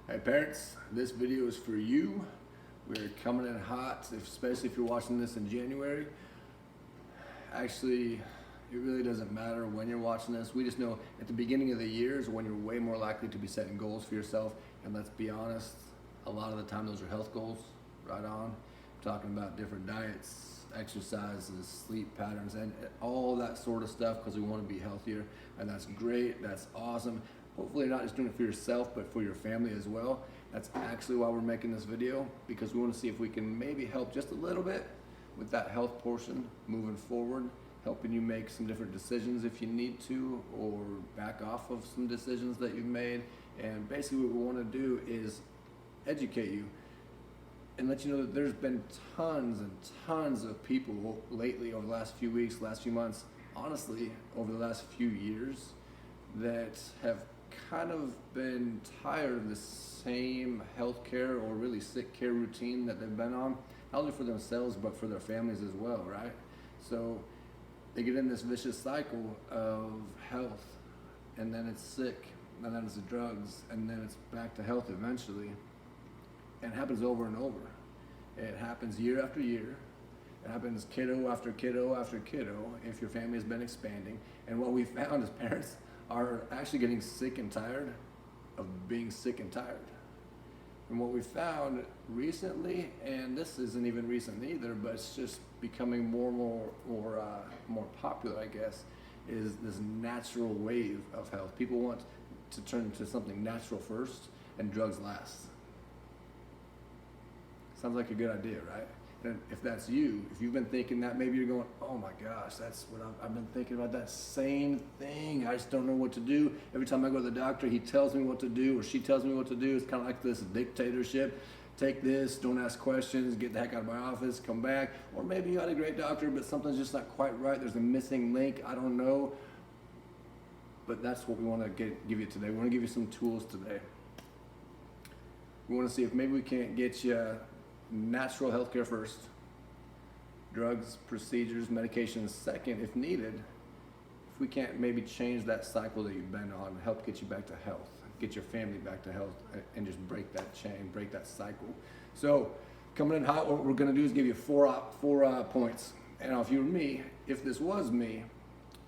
Hey parents, this video is for you. We're coming in hot, especially if you're watching this in January. Actually, it really doesn't matter when you're watching this. We just know at the beginning of the year is when you're way more likely to be setting goals for yourself. And let's be honest, a lot of the time those are health goals, right on. I'm talking about different diets, exercises, sleep patterns, and all that sort of stuff because we want to be healthier. And that's great, that's awesome. Hopefully you're not just doing it for yourself, but for your family as well. That's actually why we're making this video, because we want to see if we can maybe help just a little bit with that health portion moving forward, helping you make some different decisions if you need to, or back off of some decisions that you've made. And basically what we want to do is educate you and let you know that there's been tons and tons of people lately over the last few weeks, last few months, honestly, over the last few years that have kind of been tired of the same healthcare or really sick care routine that they've been on, not only for themselves but for their families as well, right? So they get in this vicious cycle of health, and then it's sick, and then it's drugs, and then it's back to health eventually. And it happens over and over. It happens year after year. It happens kiddo after kiddo after kiddo if your family has been expanding. And what we found as parents are actually getting sick and tired of being sick and tired. And what we found recently, and this isn't even recent either, but it's just becoming more popular, I guess, is this natural wave of health. People want to turn to something natural first and drugs last. Sounds like a good idea, right? And if that's you, if you've been thinking that, maybe you're going, oh my gosh, that's what I've been thinking about, that same thing. I just don't know what to do. Every time I go to the doctor, he tells me what to do, or she tells me what to do. It's kind of like this dictatorship. Take this, don't ask questions, get the heck out of my office, come back. Or maybe you had a great doctor, but something's just not quite right. There's a missing link, I don't know. But that's what we want to give you today. We want to give you some tools today. We want to see if maybe we can't get you natural healthcare first, drugs, procedures, medications second if needed. If we can't maybe change that cycle that you've been on, help get you back to health, get your family back to health, and just break that chain, break that cycle. So coming in hot, what we're going to do is give you four points. And if you were me, if this was me,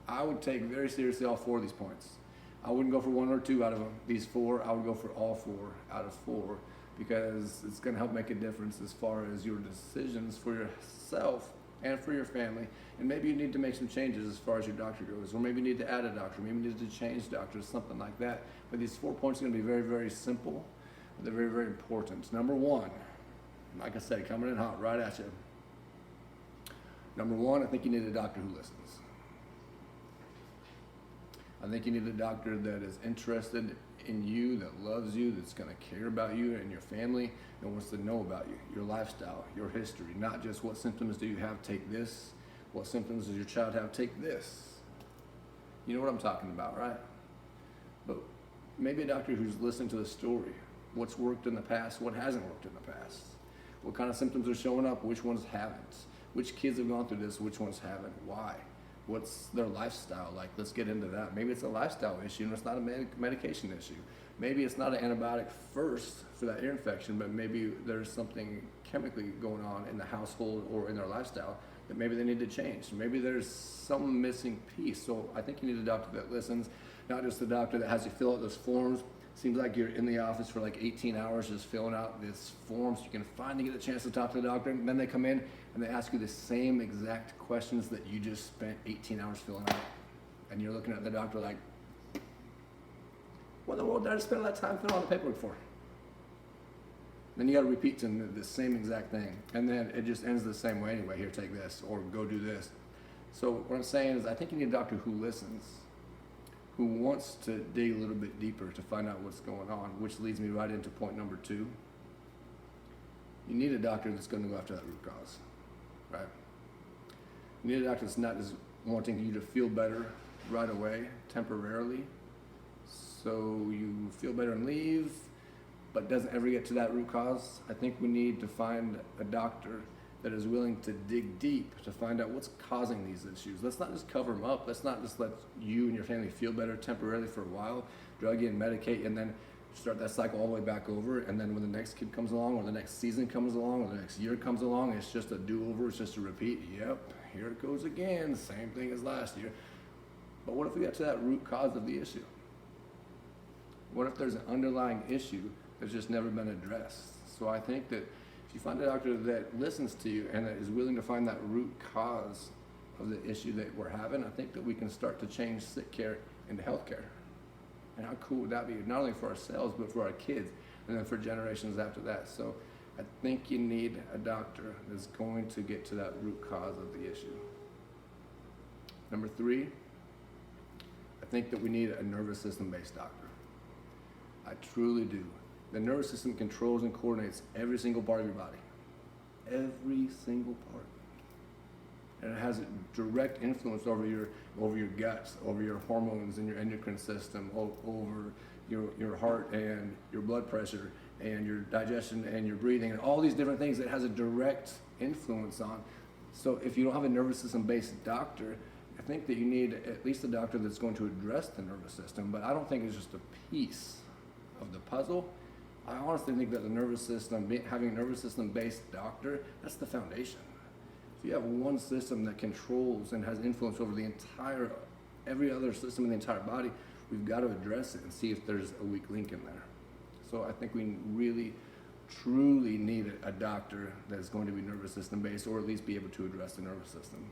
I would take very seriously all four of these points. I wouldn't go for one or two out of them. These four, I would go for all 4 out of 4. Because it's going to help make a difference as far as your decisions for yourself and for your family. And maybe you need to make some changes as far as your doctor goes, or maybe you need to add a doctor, maybe you need to change doctors, something like that. But these 4 points are going to be very, very simple, but they're very, very important. Number 1, like I said, coming in hot right at you. Number 1, I think you need a doctor who listens. I think you need a doctor that is interested in you, that loves you, that's going to care about you and your family, and wants to know about you, your lifestyle, your history, not just what symptoms do you have, take this. What symptoms does your child have, take this. You know what I'm talking about, right? But maybe a doctor who's listening to the story, what's worked in the past, what hasn't worked in the past, what kind of symptoms are showing up, which ones haven't, which kids have gone through this, which ones haven't, why. What's their lifestyle like? Let's get into that. Maybe it's a lifestyle issue and it's not a medication issue. Maybe it's not an antibiotic first for that ear infection, but maybe there's something chemically going on in the household or in their lifestyle that maybe they need to change. Maybe there's some missing piece. So I think you need a doctor that listens, not just a doctor that has you fill out those forms. Seems like you're in the office for like 18 hours just filling out these forms. You can finally get a chance to talk to the doctor, and then they come in and they ask you the same exact questions that you just spent 18 hours filling out. And you're looking at the doctor like, what in the world did I spend all that time filling out the paperwork for? Then you got to repeat to them the same exact thing. And then it just ends the same way anyway. Here, take this, or go do this. So what I'm saying is I think you need a doctor who listens, who wants to dig a little bit deeper to find out what's going on, which leads me right into point number 2. You need a doctor that's going to go after that root cause, right? You need a doctor that's not just wanting you to feel better right away, temporarily, so you feel better and leave, but doesn't ever get to that root cause. I think we need to find a doctor that is willing to dig deep to find out what's causing these issues. Let's not just cover them up. Let's not just let you and your family feel better temporarily for a while, drug you and medicate you, and then start that cycle all the way back over, and then when the next kid comes along, or the next season comes along, or the next year comes along, it's just a do-over, it's just a repeat. Yep, here it goes again, same thing as last year. But what if we got to that root cause of the issue? What if there's an underlying issue that's just never been addressed? So I think that if you find a doctor that listens to you and that is willing to find that root cause of the issue that we're having, I think that we can start to change sick care into health care. And how cool would that be? Not only for ourselves, but for our kids, and then for generations after that. So I think you need a doctor that's going to get to that root cause of the issue. Number 3, I think that we need a nervous system-based doctor. I truly do. The nervous system controls and coordinates every single part of your body. Every single part. And it has a direct influence over your guts, over your hormones and your endocrine system, over your heart and your blood pressure and your digestion and your breathing and all these different things that has a direct influence on. So if you don't have a nervous system based doctor, I think that you need at least a doctor that's going to address the nervous system, but I don't think it's just a piece of the puzzle. I honestly think that the nervous system, having a nervous system based doctor, that's the foundation. If you have one system that controls and has influence over every other system in the entire body, we've got to address it and see if there's a weak link in there. So I think we really, truly need a doctor that's going to be nervous system based, or at least be able to address the nervous system.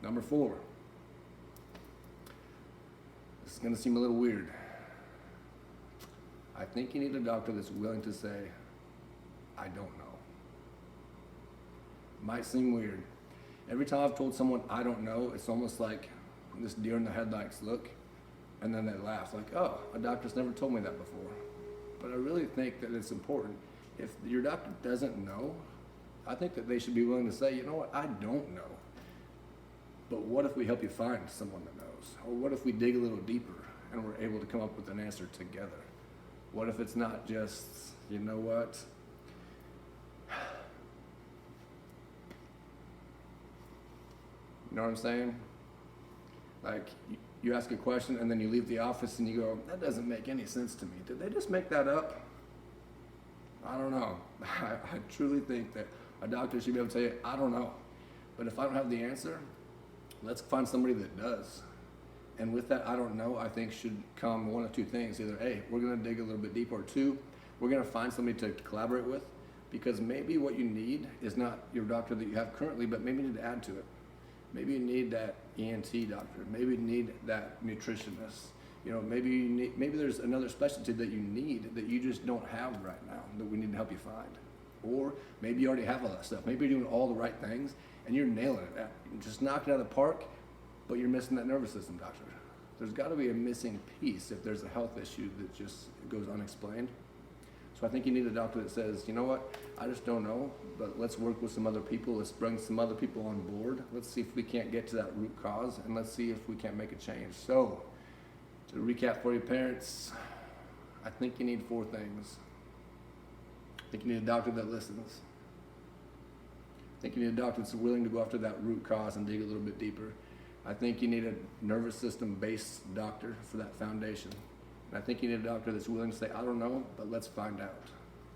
Number 4. This is going to seem a little weird. I think you need a doctor that's willing to say, I don't know. Might seem weird. Every time I've told someone I don't know, it's almost like this deer in the headlights look, and then they laugh like, oh, a doctor's never told me that before. But I really think that it's important. If your doctor doesn't know, I think that they should be willing to say, you know what, I don't know. But what if we help you find someone that knows? Or what if we dig a little deeper and we're able to come up with an answer together? What if it's not just, you know what? You know what I'm saying? Like, you ask a question and then you leave the office and you go, that doesn't make any sense to me. Did they just make that up? I don't know. I truly think that a doctor should be able to say, I don't know. But if I don't have the answer, let's find somebody that does. And with that, I don't know, I think should come one of two things. Either A, we're gonna dig a little bit deeper, or 2, we're gonna find somebody to collaborate with, because maybe what you need is not your doctor that you have currently, but maybe you need to add to it. Maybe you need that ENT doctor. Maybe you need that nutritionist. You know, maybe there's another specialty that you need that you just don't have right now that we need to help you find. Or maybe you already have all that stuff. Maybe you're doing all the right things and you're nailing it. Just knocking it out of the park, but you're missing that nervous system doctor. There's got to be a missing piece if there's a health issue that just goes unexplained. So I think you need a doctor that says, you know what, I just don't know, but let's work with some other people. Let's bring some other people on board. Let's see if we can't get to that root cause, and let's see if we can't make a change. So to recap for you parents, I think you need 4 things. I think you need a doctor that listens. I think you need a doctor that's willing to go after that root cause and dig a little bit deeper. I think you need a nervous system based doctor for that foundation. And I think you need a doctor that's willing to say, I don't know, but let's find out.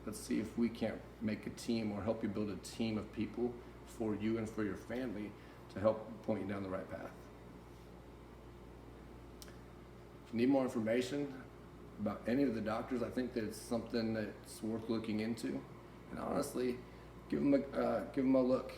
Let's see if we can't make a team or help you build a team of people for you and for your family to help point you down the right path. If you need more information about any of the doctors, I think that it's something that's worth looking into. And honestly, give them a look.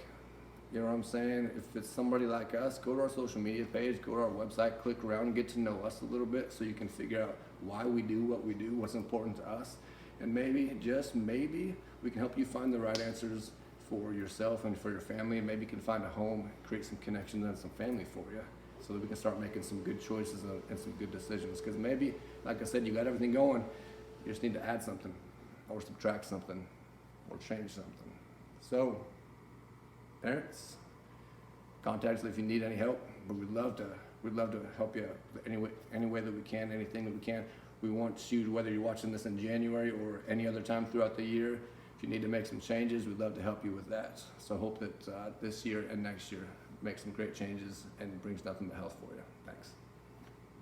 You know what I'm saying? If it's somebody like us, go to our social media page, go to our website, click around, and get to know us a little bit so you can figure out why we do what we do, what's important to us. And maybe, just maybe, we can help you find the right answers for yourself and for your family, and maybe you can find a home, create some connections and some family for you so that we can start making some good choices and some good decisions. Because maybe, like I said, you got everything going, you just need to add something or subtract something or change something. So, parents, contact us if you need any help, but we'd love to help you any way that we can, anything that we can. We want you, whether you're watching this in January or any other time throughout the year, if you need to make some changes, we'd love to help you with that. So hope that this year and next year make some great changes and brings nothing but health for you. Thanks.